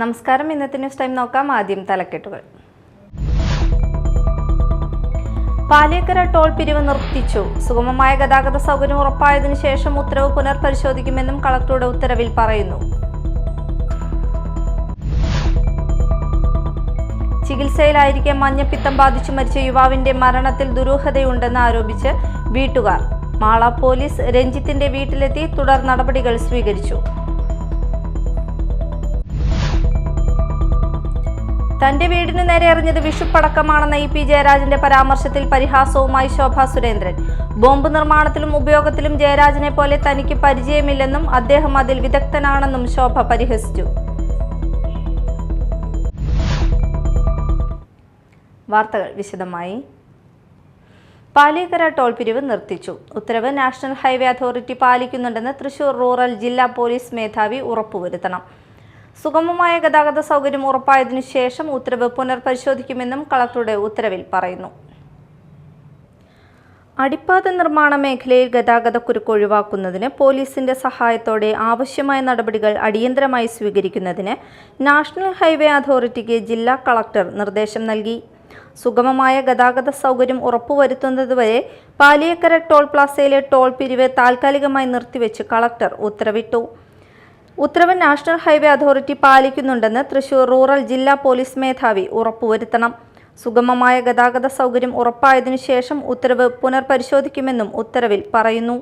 നമസ്കാരം. ഇന്നത്തെ news time നോക്കാം. ആദ്യം തലക്കെട്ടുകൾ. പാലിയേക്കര ടോൾ പിരിവ് നിർത്തിച്ചു. സുഗമമായ ഗതാഗത സൗകര്യം ഉറപ്പായതിനു ശേഷം ഉത്തരവ് പുനർപരിശോധിക്കുമെന്നും കളക്ടറുടെ ഉത്തരവിൽ പറയുന്നു. ചികിത്സയിലായിരിക്കെ മഞ്ഞപ്പിത്തം ബാധിച്ചു മരിച്ച യുവാവിന്റെ മരണത്തിൽ ദുരൂഹതയുണ്ടെന്ന് ആരോപിച്ച് വീട്ടുകാർ. മാള പോലീസ് രഞ്ജിത്തിന്റെ വീട്ടിലെത്തി തുടർ നടപടികൾ സ്വീകരിച്ചു. തന്റെ വീടിനു നേരെ എറിഞ്ഞത് വിഷുപ്പടക്കമാണെന്ന ഇ പി ജയരാജന്റെ പരാമർശത്തിൽ പരിഹാസവുമായി ശോഭ സുരേന്ദ്രൻ. ബോംബ് നിർമ്മാണത്തിലും ഉപയോഗത്തിലും ജയരാജനെ പോലെ തനിക്ക് പരിചയമില്ലെന്നും അദ്ദേഹം അതിൽ വിദഗ്ധനാണെന്നും ശോഭ പരിഹസിച്ചു. വാർത്തകൾ വിശദമായി. പാലിയേക്കര ടോൾ പിരിവ് നിർത്തിച്ചു. ഉത്തരവ് നാഷണൽ ഹൈവേ അതോറിറ്റി പാലിക്കുന്നുണ്ടെന്ന് തൃശൂർ റൂറൽ ജില്ലാ പോലീസ് മേധാവി ഉറപ്പുവരുത്തണം. സുഗമമായ ഗതാഗത സൗകര്യം ഉറപ്പായതിനു ശേഷം ഉത്തരവ് പുനർപരിശോധിക്കുമെന്നും കളക്ടറുടെ ഉത്തരവിൽ പറയുന്നു. അടിപ്പാത നിർമ്മാണ മേഖലയിൽ ഗതാഗതക്കുരുക്ക് ഒഴിവാക്കുന്നതിന് പോലീസിന്റെ സഹായത്തോടെ ആവശ്യമായ നടപടികൾ അടിയന്തരമായി സ്വീകരിക്കുന്നതിന് നാഷണൽ ഹൈവേ അതോറിറ്റിക്ക് ജില്ലാ കളക്ടർ നിർദ്ദേശം നൽകി. സുഗമമായ ഗതാഗത സൗകര്യം ഉറപ്പുവരുത്തുന്നതുവരെ പാലിയേക്കര ടോൾ പ്ലാസയിലെ ടോൾ പിരിവ് താൽക്കാലികമായി നിർത്തിവെച്ച് കളക്ടർ ഉത്തരവിട്ടു. ഉത്തരവ് നാഷണൽ ഹൈവേ അതോറിറ്റി പാലിക്കുന്നുണ്ടെന്ന് തൃശൂർ റൂറൽ ജില്ലാ പോലീസ് മേധാവി ഉറപ്പുവരുത്തണം. സുഗമമായ ഗതാഗത സൗകര്യം ഉറപ്പായതിനു ശേഷം ഉത്തരവ് പുനർപരിശോധിക്കുമെന്നും ഉത്തരവിൽ പറയുന്നു.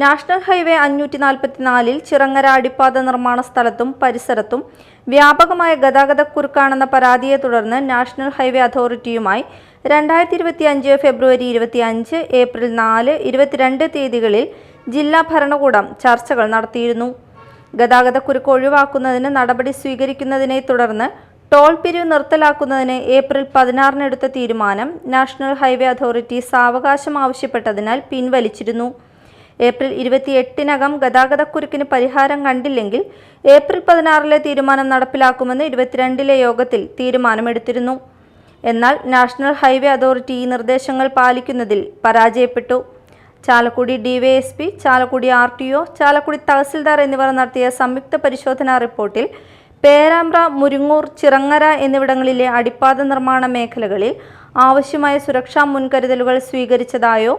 നാഷണൽ ഹൈവേ 544-ൽ ചിറങ്ങര അടിപ്പാത നിർമ്മാണ സ്ഥലത്തും പരിസരത്തും വ്യാപകമായ ഗതാഗതക്കുരുക്കാണെന്ന പരാതിയെ തുടർന്ന് നാഷണൽ ഹൈവേ അതോറിറ്റിയുമായി 2025 ഫെബ്രുവരി 25, ഏപ്രിൽ 4, 22 തീയതികളിൽ ജില്ലാ ഭരണകൂടം ചർച്ചകൾ നടത്തിയിരുന്നു. ഗതാഗതക്കുരുക്ക് ഒഴിവാക്കുന്നതിന് നടപടി സ്വീകരിക്കുന്നതിനെ തുടർന്ന് ടോൾ പിരിവ് നിർത്തലാക്കുന്നതിന് ഏപ്രിൽ 16 എടുത്ത തീരുമാനം നാഷണൽ ഹൈവേ അതോറിറ്റി സാവകാശം ആവശ്യപ്പെട്ടതിനാൽ പിൻവലിച്ചിരുന്നു. ഏപ്രിൽ 28-നകം ഗതാഗതക്കുരുക്കിന് പരിഹാരം കണ്ടില്ലെങ്കിൽ ഏപ്രിൽ 16-ലെ തീരുമാനം നടപ്പിലാക്കുമെന്ന് 22-ലെ യോഗത്തിൽ തീരുമാനമെടുത്തിരുന്നു. എന്നാൽ നാഷണൽ ഹൈവേ അതോറിറ്റി ഈ നിർദ്ദേശങ്ങൾ പാലിക്കുന്നതിൽ പരാജയപ്പെട്ടു. ചാലക്കുടി ഡിവൈഎസ്പി, ചാലക്കുടി RTO, ചാലക്കുടി തഹസിൽദാർ എന്നിവർ നടത്തിയ സംയുക്ത പരിശോധനാ റിപ്പോർട്ടിൽ പേരാമ്പ്ര, മുരിങ്ങൂർ, ചിറങ്ങര എന്നിവിടങ്ങളിലെ അടിപ്പാത നിർമ്മാണ മേഖലകളിൽ ആവശ്യമായ സുരക്ഷാ മുൻകരുതലുകൾ സ്വീകരിച്ചതായോ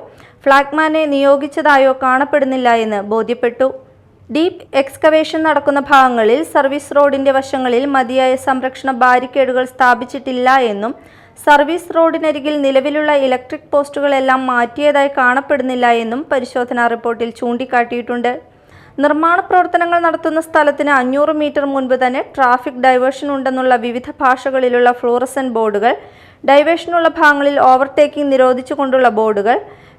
ഫ്ലാഗ്മാനെ നിയോഗിച്ചതായോ കാണപ്പെടുന്നില്ല എന്ന് ബോധ്യപ്പെട്ടു. ഡീപ്പ് എക്സ്കവേഷൻ നടക്കുന്ന ഭാഗങ്ങളിൽ സർവീസ് റോഡിന്റെ വശങ്ങളിൽ മതിയായ സംരക്ഷണ ബാരിക്കേഡുകൾ സ്ഥാപിച്ചിട്ടില്ല എന്നും സർവീസ് റോഡിനരികിൽ നിലവിലുള്ള ഇലക്ട്രിക് പോസ്റ്റുകളെല്ലാം മാറ്റിയതായി കാണപ്പെടുന്നില്ല എന്നും പരിശോധനാ റിപ്പോർട്ടിൽ ചൂണ്ടിക്കാട്ടിയിട്ടുണ്ട്. നിർമ്മാണ പ്രവർത്തനങ്ങൾ നടത്തുന്ന സ്ഥലത്തിന് 500 മീറ്റർ മുൻപ് തന്നെ ട്രാഫിക് ഡൈവേർഷൻ ഉണ്ടെന്നുള്ള വിവിധ ഭാഷകളിലുള്ള ഫ്ലൂറസെന്റ് ബോർഡുകൾ, ഡൈവേർഷനുള്ള ഭാഗങ്ങളിൽ ഓവർടേക്കിംഗ് നിരോധിച്ചുകൊണ്ടുള്ള ബോർഡുകൾ,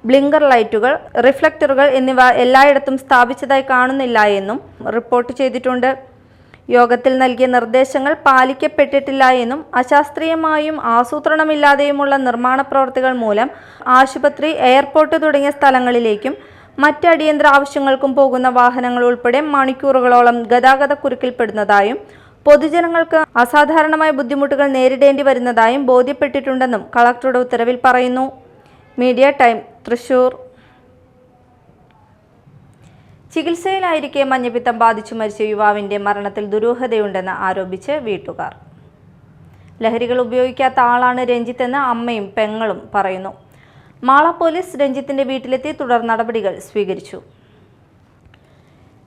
ബ്ലിങ്കർ ലൈറ്റുകൾ, റിഫ്ലക്ടറുകൾ എന്നിവ എല്ലായിടത്തും സ്ഥാപിച്ചതായി കാണുന്നില്ല എന്നും റിപ്പോർട്ട് ചെയ്തിട്ടുണ്ട്. യോഗത്തിൽ നൽകിയ നിർദ്ദേശങ്ങൾ പാലിക്കപ്പെട്ടിട്ടില്ല എന്നും അശാസ്ത്രീയമായും ആസൂത്രണമില്ലാതെയുമുള്ള നിർമ്മാണ പ്രവൃത്തികൾ മൂലം ആശുപത്രി, എയർപോർട്ട് തുടങ്ങിയ സ്ഥലങ്ങളിലേക്കും മറ്റ് അടിയന്തര ആവശ്യങ്ങൾക്കും പോകുന്ന വാഹനങ്ങൾ ഉൾപ്പെടെ മണിക്കൂറുകളോളം ഗതാഗതക്കുരുക്കിൽപ്പെടുന്നതായും പൊതുജനങ്ങൾക്ക് അസാധാരണമായ ബുദ്ധിമുട്ടുകൾ നേരിടേണ്ടി വരുന്നതായും ബോധ്യപ്പെട്ടിട്ടുണ്ടെന്നും കളക്ടറുടെ ഉത്തരവിൽ പറയുന്നു. Media time, Thrissur. ചികിത്സയിലായിരിക്കെ മഞ്ഞപ്പിത്തം ബാധിച്ചു മരിച്ച യുവാവിന്റെ മരണത്തിൽ ദുരൂഹതയുണ്ടെന്ന് ആരോപിച്ച് വീട്ടുകാർ. ലഹരികൾ ഉപയോഗിക്കാത്ത ആളാണ് രഞ്ജിത്ത് എന്ന് അമ്മയും പെങ്ങളും പറയുന്നു. മാള പോലീസ് രഞ്ജിത്തിന്റെ വീട്ടിലെത്തി തുടർ നടപടികൾ സ്വീകരിച്ചു.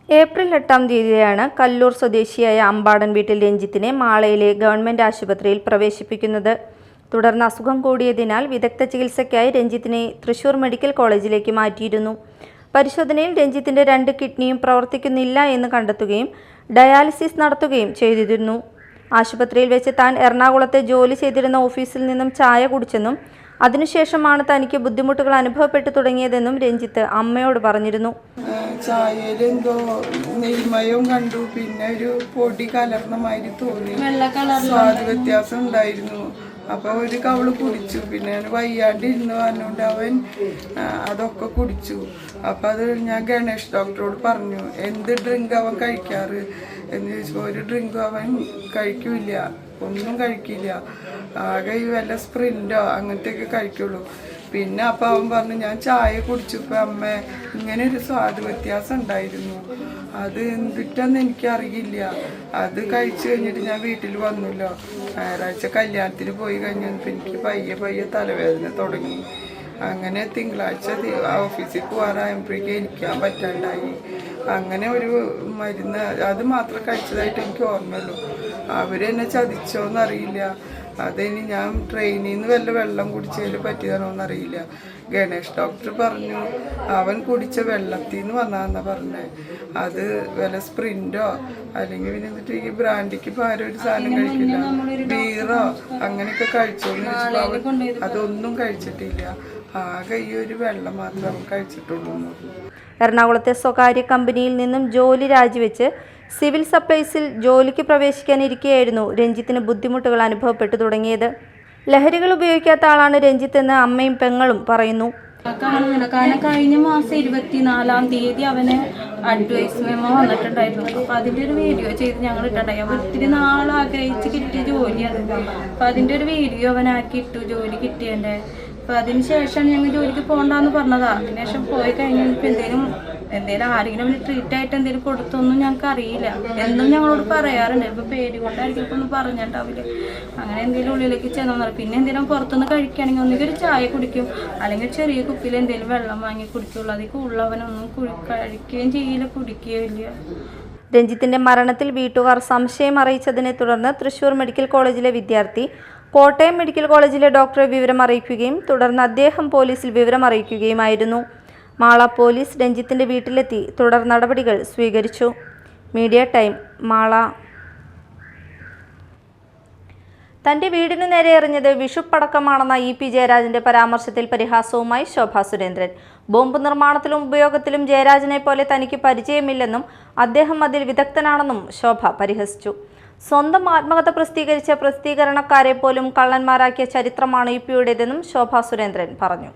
ഏപ്രിൽ 8-ാം തീയതിയാണ് കല്ലൂർ സ്വദേശിയായ അമ്പാടൻ വീട്ടിൽ രഞ്ജിത്തിനെ മാളയിലെ ഗവൺമെന്റ് ആശുപത്രിയിൽ പ്രവേശിപ്പിക്കുന്നത്. തുടർന്ന് അസുഖം കൂടിയതിനാൽ വിദഗ്ധ ചികിത്സയ്ക്കായി രഞ്ജിത്തിനെ തൃശൂർ മെഡിക്കൽ കോളേജിലേക്ക് മാറ്റിയിരുന്നു. പരിശോധനയിൽ രഞ്ജിത്തിന്റെ 2 കിഡ്നിയും പ്രവർത്തിക്കുന്നില്ല എന്ന് കണ്ടെത്തുകയും ഡയാലിസിസ് നടത്തുകയും ചെയ്തിരുന്നു. ആശുപത്രിയിൽ വെച്ച് താൻ എറണാകുളത്തെ ജോലി ചെയ്തിരുന്ന ഓഫീസിൽ നിന്നും ചായ കുടിച്ചെന്നും അതിനുശേഷമാണ് തനിക്ക് ബുദ്ധിമുട്ടുകൾ അനുഭവപ്പെട്ടു തുടങ്ങിയതെന്നും രഞ്ജിത്ത് അമ്മയോട് പറഞ്ഞിരുന്നു. ചായയിൽ എന്തോ നെയ്മയവും കണ്ടു, പിന്നെ ഒരു പൊടി കലർന്ന മാതിരി തോന്നി, സ്വാദ് വ്യത്യാസം ഉണ്ടായിരുന്നു. അപ്പൊ ഒരു കവള് കുടിച്ചു. പിന്നെ വയ്യാണ്ട് ഇരുന്ന് പറഞ്ഞുകൊണ്ട് അവൻ അതൊക്കെ കുടിച്ചു. അപ്പൊ അത് ഞാൻ ഗണേഷ് ഡോക്ടറോട് പറഞ്ഞു, എന്ത് ഡ്രിങ്ക് അവൻ കഴിക്കാറ് എന്ന് ചോദിച്ചപ്പോൾ ഒരു ഡ്രിങ്കും അവൻ കഴിക്കില്ല, ഒന്നും കഴിക്കില്ല. ആകെ ഈ വല്ല സ്പ്രിന്റോ അങ്ങനത്തെയൊക്കെ കഴിക്കുള്ളൂ. പിന്നെ അപ്പം അവൻ പറഞ്ഞു ഞാൻ ചായ കുടിച്ചപ്പോൾ അമ്മ ഇങ്ങനെ ഒരു സ്വാദ് വ്യത്യാസം ഉണ്ടായിരുന്നു, അത് എന്തിട്ടെന്ന് എനിക്കറിയില്ല. അത് കഴിച്ചു കഴിഞ്ഞിട്ട് ഞാൻ വീട്ടിൽ വന്നല്ലോ. ഞായറാഴ്ച കല്യാണത്തിന് പോയി കഴിഞ്ഞപ്പോൾ എനിക്ക് പയ്യെ തലവേദന തുടങ്ങി. അങ്ങനെ തിങ്കളാഴ്ച ഓഫീസിൽ പോകാറായപ്പോഴേക്കും ഇരിക്കാൻ പറ്റാണ്ടായി. അങ്ങനെ ഒരു മരുന്ന് അത് മാത്രം കഴിച്ചതായിട്ട് എനിക്ക് ഓർമ്മയുള്ളൂ. അവരെന്നെ ചതിച്ചോന്നറിയില്ല. അതിന് ഞാൻ ട്രെയിനിൽ നിന്ന് വല്ല വെള്ളം കുടിച്ചതിൽ പറ്റിയതാണോന്നറിയില്ല. ഗണേഷ് ഡോക്ടർ പറഞ്ഞു അവൻ കുടിച്ച വെള്ളത്തിൽ നിന്ന് വന്നാന്നാ പറഞ്ഞത്. അത് വല്ല സ്പ്രിൻറ്റോ അല്ലെങ്കിൽ പിന്നെ എന്നിട്ട് ഈ ബ്രാൻഡിക്ക് പാരം ഒരു സാധനം കഴിക്കില്ല, ബീറോ അങ്ങനെയൊക്കെ കഴിച്ചോന്ന് ചോദിച്ചപ്പോൾ അതൊന്നും കഴിച്ചിട്ടില്ല. ആകെ ഈ ഒരു വെള്ളം മാത്രമേ അവൻ കഴിച്ചിട്ടുള്ളൂ. എറണാകുളത്തെ സ്വകാര്യ കമ്പനിയിൽ നിന്നും ജോലി രാജിവെച്ച് സിവിൽ സപ്ലൈസിൽ ജോലിക്ക് പ്രവേശിക്കാനിരിക്കെയായിരുന്നു രഞ്ജിത്തിന് ബുദ്ധിമുട്ടുകൾ അനുഭവപ്പെട്ടു തുടങ്ങിയത്. ലഹരികൾ ഉപയോഗിക്കാത്ത ആളാണ് രഞ്ജിത്ത് എന്ന് അമ്മയും പെങ്ങളും പറയുന്നു. കാരണം കഴിഞ്ഞ മാസം 24-ാം തീയതി അവന് അഡ്വൈസ് മെമ്മോ വന്നിട്ടുണ്ടായിരുന്നു. അപ്പോൾ അതിൻ്റെ ഒരു വീഡിയോ ചെയ്ത് ഞങ്ങൾ ഇട്ടുണ്ടായി. അപ്പോൾ ഒത്തിരി നാൾ ആഗ്രഹിച്ച് കിട്ടിയ ജോലിയാണ്. അപ്പോൾ അതിൻ്റെ ഒരു വീഡിയോ അവനാക്കി ഇട്ടു, ജോലി കിട്ടിയതിൻ്റെ. അപ്പോൾ അതിന് ശേഷം ഞങ്ങൾ ജോലിക്ക് പോകണ്ടെന്ന് പറഞ്ഞതാണ്. അതിനുശേഷം പോയി കഴിഞ്ഞപ്പോൾ എന്തെങ്കിലും ആരെങ്കിലും അവന് ട്രീറ്റ് ആയിട്ട് എന്തെങ്കിലും കൊടുത്തൊന്നും ഞങ്ങൾക്ക് അറിയില്ല. എന്നും ഞങ്ങളോട് പറയാറുണ്ട്. ഇപ്പോൾ പേര് കൊണ്ടായിരിക്കും ഇപ്പോൾ ഒന്നും പറഞ്ഞിട്ടാവില്ല. അങ്ങനെ എന്തെങ്കിലും ഉള്ളിലേക്ക് ചെന്നു പറയും. പിന്നെ എന്തെങ്കിലും പുറത്തുനിന്ന് കഴിക്കുകയാണെങ്കിൽ ഒന്നുകിൽ ഒരു ചായ കുടിക്കും, അല്ലെങ്കിൽ ചെറിയ കുപ്പിയിൽ എന്തെങ്കിലും വെള്ളം വാങ്ങി കുടിക്കുള്ളൂ. അതിൽ കൂടുതലവനൊന്നും കഴിക്കുകയും ചെയ്യില്ല, കുടിക്കുകയും ഇല്ല. രഞ്ജിത്തിന്റെ മരണത്തിൽ വീട്ടുകാർ സംശയം അറിയിച്ചതിനെ തുടർന്ന് തൃശൂർ മെഡിക്കൽ കോളേജിലെ വിദ്യാർത്ഥി കോട്ടയം മെഡിക്കൽ കോളേജിലെ ഡോക്ടറെ വിവരം അറിയിക്കുകയും തുടർന്ന് അദ്ദേഹം പോലീസിൽ വിവരം അറിയിക്കുകയുമായിരുന്നു. മാള പോലീസ് രഞ്ജിത്തിന്റെ വീട്ടിലെത്തി തുടർ നടപടികൾ സ്വീകരിച്ചു. Media time, Mala. തന്റെ വീടിനു നേരെ എറിഞ്ഞത് വിഷുപ്പടക്കമാണെന്ന ഇ പി ജയരാജന്റെ പരാമർശത്തിൽ പരിഹാസവുമായി ശോഭാ സുരേന്ദ്രൻ. ബോംബ് നിർമ്മാണത്തിലും ഉപയോഗത്തിലും ജയരാജനെ പോലെ തനിക്ക് പരിചയമില്ലെന്നും അദ്ദേഹം അതിൽ വിദഗ്ധനാണെന്നും ശോഭ പരിഹസിച്ചു. സ്വന്തം ആത്മകഥ പ്രസിദ്ധീകരിച്ച പ്രസിദ്ധീകരണക്കാരെ പോലും കള്ളന്മാരാക്കിയ ചരിത്രമാണ് ഇ പിയുടേതെന്നും ശോഭാ സുരേന്ദ്രൻ പറഞ്ഞു.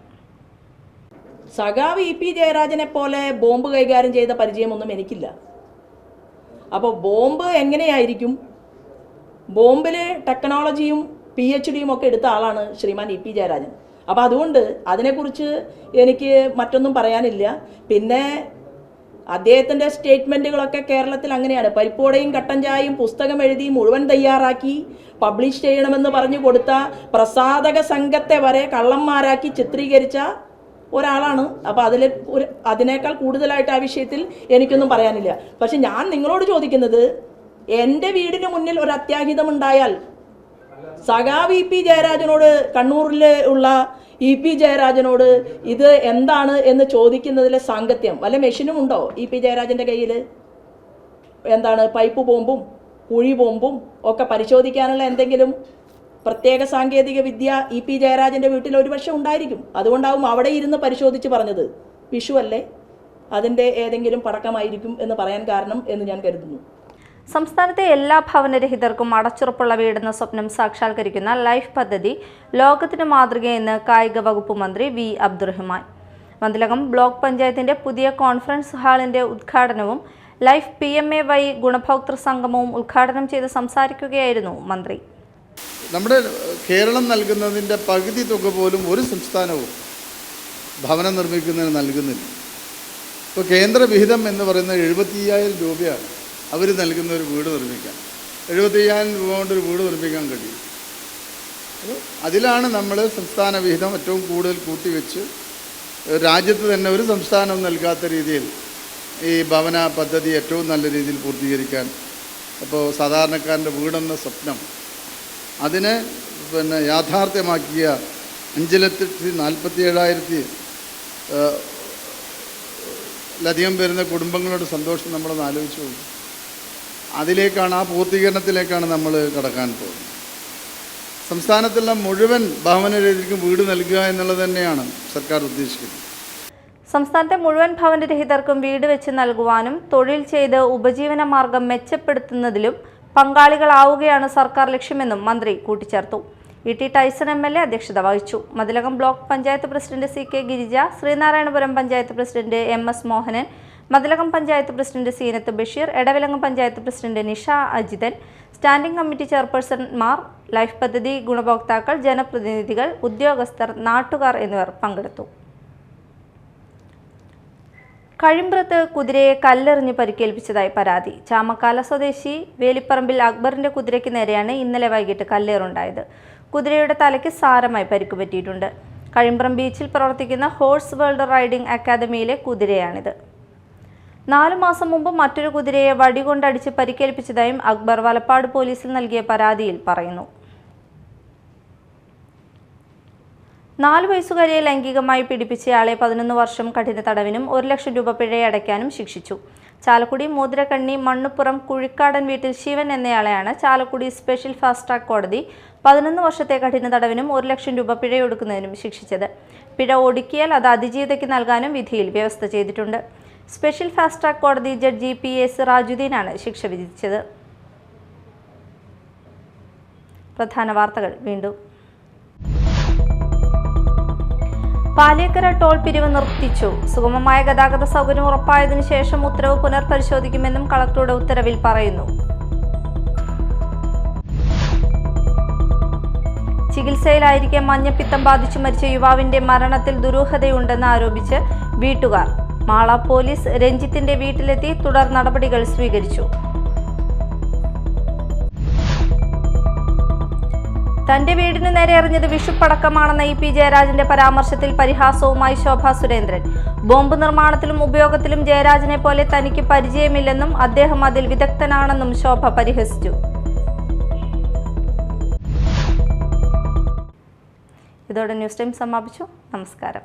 സഖാവ് ഇ പി ജയരാജനെ പോലെ ബോംബ് കൈകാര്യം ചെയ്ത പരിചയമൊന്നും എനിക്കില്ല. അപ്പോൾ ബോംബ് എങ്ങനെയായിരിക്കും? ബോംബിൽ ടെക്നോളജിയും PhD ഒക്കെ എടുത്ത ആളാണ് ശ്രീമാൻ ഇ പി ജയരാജൻ. അപ്പോൾ അതുകൊണ്ട് അതിനെക്കുറിച്ച് എനിക്ക് മറ്റൊന്നും പറയാനില്ല. പിന്നെ അദ്ദേഹത്തിൻ്റെ സ്റ്റേറ്റ്മെൻറ്റുകളൊക്കെ കേരളത്തിൽ അങ്ങനെയാണ്. പരിപ്പോടയും കട്ടൻ ചായയും പുസ്തകം എഴുതി മുഴുവൻ തയ്യാറാക്കി പബ്ലിഷ് ചെയ്യണമെന്ന് പറഞ്ഞു കൊടുത്ത പ്രസാധക സംഘത്തെ വരെ കള്ളന്മാരാക്കി ചിത്രീകരിച്ച ഒരാളാണ്. അപ്പോൾ അതിനേക്കാൾ കൂടുതലായിട്ട് ആ വിഷയത്തിൽ എനിക്കൊന്നും പറയാനില്ല. പക്ഷെ ഞാൻ നിങ്ങളോട് ചോദിക്കുന്നത്, എൻ്റെ വീടിന് മുന്നിൽ ഒരു അത്യാഹിതമുണ്ടായാൽ സഖാവ് ഇ പി ജയരാജനോട്, കണ്ണൂരിൽ ഉള്ള ഇ പി ജയരാജനോട് ഇത് എന്താണ് എന്ന് ചോദിക്കുന്നതിലെ സാങ്കത്യം വല്ല മെഷീനും ഉണ്ടോ ഇ പി ജയരാജൻ്റെ കയ്യിൽ? എന്താണ് പൈപ്പ് ബോംബും കുഴി ബോംബും ഒക്കെ പരിശോധിക്കാനുള്ള എന്തെങ്കിലും പ്രത്യേക സാങ്കേതിക വിദ്യ ഇ പി ജയരാജൻ്റെ വീട്ടിൽ ഒരുപക്ഷെ ഉണ്ടായിരിക്കും. അതുകൊണ്ടാവും അവിടെ ഇരുന്ന് പരിശോധിച്ച് പറഞ്ഞത് വിഷു അല്ലേ, അതിൻ്റെ ഏതെങ്കിലും പടക്കമായിരിക്കും എന്ന് പറയാൻ കാരണം എന്ന് ഞാൻ കരുതുന്നു. സംസ്ഥാനത്തെ എല്ലാ ഭവനരഹിതർക്കും അടച്ചുറപ്പുള്ള വീടെന്ന സ്വപ്നം സാക്ഷാത്കരിക്കുന്ന ലൈഫ് പദ്ധതി ലോകത്തിന് മാതൃകയെന്ന് കായിക വകുപ്പ് മന്ത്രി വി അബ്ദുറഹ്മാൻ. മന്ദിലകം ബ്ലോക്ക് പഞ്ചായത്തിന്റെ പുതിയ കോൺഫറൻസ് ഹാളിന്റെ ഉദ്ഘാടനവും ലൈഫ് PMAY ഗുണഭോക്തൃ സംഗമവും ഉദ്ഘാടനം ചെയ്ത് സംസാരിക്കുകയായിരുന്നു മന്ത്രി. നമ്മുടെ കേരളം നൽകുന്നതിൻ്റെ പകുതി തുക പോലും ഒരു സംസ്ഥാനവും ഭവനം നിർമ്മിക്കുന്നതിന് നൽകുന്നില്ല. ഇപ്പോൾ കേന്ദ്ര വിഹിതം എന്ന് പറയുന്നത് 75,000 രൂപയാണ് അവർ നൽകുന്ന ഒരു വീട് നിർമ്മിക്കാൻ. 75,000 രൂപ കൊണ്ട് ഒരു വീട് നിർമ്മിക്കാൻ കഴിയും. അതിലാണ് നമ്മൾ സംസ്ഥാന വിഹിതം ഏറ്റവും കൂടുതൽ കൂട്ടിവെച്ച് രാജ്യത്ത് തന്നെ ഒരു സംസ്ഥാനവും നൽകാത്ത രീതിയിൽ ഈ ഭവന പദ്ധതി ഏറ്റവും നല്ല രീതിയിൽ പൂർത്തീകരിക്കാൻ. അപ്പോൾ സാധാരണക്കാരൻ്റെ വീടെന്ന സ്വപ്നം അതിനെ യാഥാർത്ഥ്യമാക്കിയ 5,47,000 ലധികം വരുന്ന കുടുംബങ്ങളുടെ സന്തോഷം നമ്മളൊന്ന് ആലോചിച്ചു പോകും. അതിലേക്കാണ്, ആ പൂർത്തീകരണത്തിലേക്കാണ് നമ്മൾ കടക്കാൻ പോകുന്നത്. സംസ്ഥാനത്തുള്ള മുഴുവൻ ഭവനരഹിതർക്കും വീട് നൽകുക എന്നുള്ളത് തന്നെയാണ് സർക്കാർ ഉദ്ദേശിക്കുന്നത്. സംസ്ഥാനത്തെ മുഴുവൻ ഭവനരഹിതർക്കും വീട് വെച്ച് നൽകുവാനും തൊഴിൽ ചെയ്ത് ഉപജീവന മാർഗം മെച്ചപ്പെടുത്തുന്നതിലും പങ്കാളികളാവുകയാണ് സർക്കാർ ലക്ഷ്യമെന്നും മന്ത്രി കൂട്ടിച്ചേർത്തു. ET ടൈസൺ MLA അധ്യക്ഷത വഹിച്ചു. Mathilakam block panchayat president CK Girija, Sreenarayanapuram panchayat president MS Mohanan, Mathilakam panchayat president Seenath Basheer, Edavilangu panchayat president Nisha Ajithan, standing committee ചെയർപേഴ്സൺമാർ, ലൈഫ് പദ്ധതി ഗുണഭോക്താക്കൾ, ജനപ്രതിനിധികൾ, ഉദ്യോഗസ്ഥർ, നാട്ടുകാർ എന്നിവർ പങ്കെടുത്തു. കഴിമ്പ്രത്ത് കുതിരയെ കല്ലെറിഞ്ഞ് പരിക്കേൽപ്പിച്ചതായി പരാതി. ചാമക്കാല സ്വദേശി വേലിപ്പറമ്പിൽ അക്ബറിന്റെ കുതിരയ്ക്ക് നേരെയാണ് ഇന്നലെ വൈകിട്ട് കല്ലേറുണ്ടായത്. കുതിരയുടെ തലയ്ക്ക് സാരമായി പരിക്ക് പറ്റിയിട്ടുണ്ട്. കഴിമ്പ്രം ബീച്ചിൽ പ്രവർത്തിക്കുന്ന ഹോഴ്സ് വേൾഡ് റൈഡിംഗ് അക്കാദമിയിലെ കുതിരയാണിത്. 4 മാസം മുമ്പ് മറ്റൊരു കുതിരയെ വടികൊണ്ടടിച്ച് പരിക്കേൽപ്പിച്ചതായും അക്ബർ വലപ്പാട് പോലീസിൽ നൽകിയ പരാതിയിൽ പറയുന്നു. 4 വയസ്സുകാരിയെ ലൈംഗികമായി പീഡിപ്പിച്ചയാളെ 11 വർഷം കഠിന തടവിനും 1 ലക്ഷം രൂപ പിഴയടയ്ക്കാനും ശിക്ഷിച്ചു. ചാലക്കുടി മോതിരക്കണ്ണി മണ്ണുപ്പുറം കുഴിക്കാടൻ വീട്ടിൽ ശിവൻ എന്നയാളെയാണ് ചാലക്കുടി സ്പെഷ്യൽ ഫാസ്റ്റ് ട്രാക്ക് കോടതി 11 വർഷത്തെ കഠിന തടവിനും 1 ലക്ഷം രൂപ പിഴയൊടുക്കുന്നതിനും ശിക്ഷിച്ചത്. പിഴ ഒടുക്കിയാൽ അത് അതിജീവിതയ്ക്ക് നൽകാനും വിധിയിൽ വ്യവസ്ഥ ചെയ്തിട്ടുണ്ട്. സ്പെഷ്യൽ ഫാസ്റ്റ് ട്രാക്ക് കോടതി ജഡ്ജി PS റാജുദ്ദീനാണ് ശിക്ഷ വിധിച്ചത്. പ്രധാന വാർത്തകൾ വീണ്ടും. പാലിയക്കര ടോൾ പിരിവ് നിർത്തിച്ചു. സുഗമമായ ഗതാഗത സൗകര്യം ഉറപ്പായതിനു ശേഷം ഉത്തരവ് പുനർപരിശോധിക്കുമെന്നും കളക്ടറുടെ ഉത്തരവിൽ പറയുന്നു. ചികിത്സയിലായിരിക്കെ മഞ്ഞപ്പിത്തം ബാധിച്ചു മരിച്ച യുവാവിന്റെ മരണത്തിൽ ദുരൂഹതയുണ്ടെന്ന് ആരോപിച്ച് വീട്ടുകാർ. മാള പോലീസ് രഞ്ജിത്തിന്റെ വീട്ടിലെത്തി തുടർ നടപടികൾ സ്വീകരിച്ചു. തന്റെ വീടിനു നേരെ എറിഞ്ഞത് വിഷുപ്പടക്കമാണെന്ന EP ജയരാജന്റെ പരാമർശത്തിൽ പരിഹാസവുമായി ശോഭാ സുരേന്ദ്രൻ. ബോംബ് നിർമ്മാണത്തിലും ഉപയോഗത്തിലും ജയരാജനെ പോലെ തനിക്ക് പരിചയമില്ലെന്നും അദ്ദേഹം അതിൽ വിദഗ്ധനാണെന്നും ശോഭ പരിഹസിച്ചു. ഇതോടെ ന്യൂസ് ടൈം സമാപിച്ചു. നമസ്കാരം.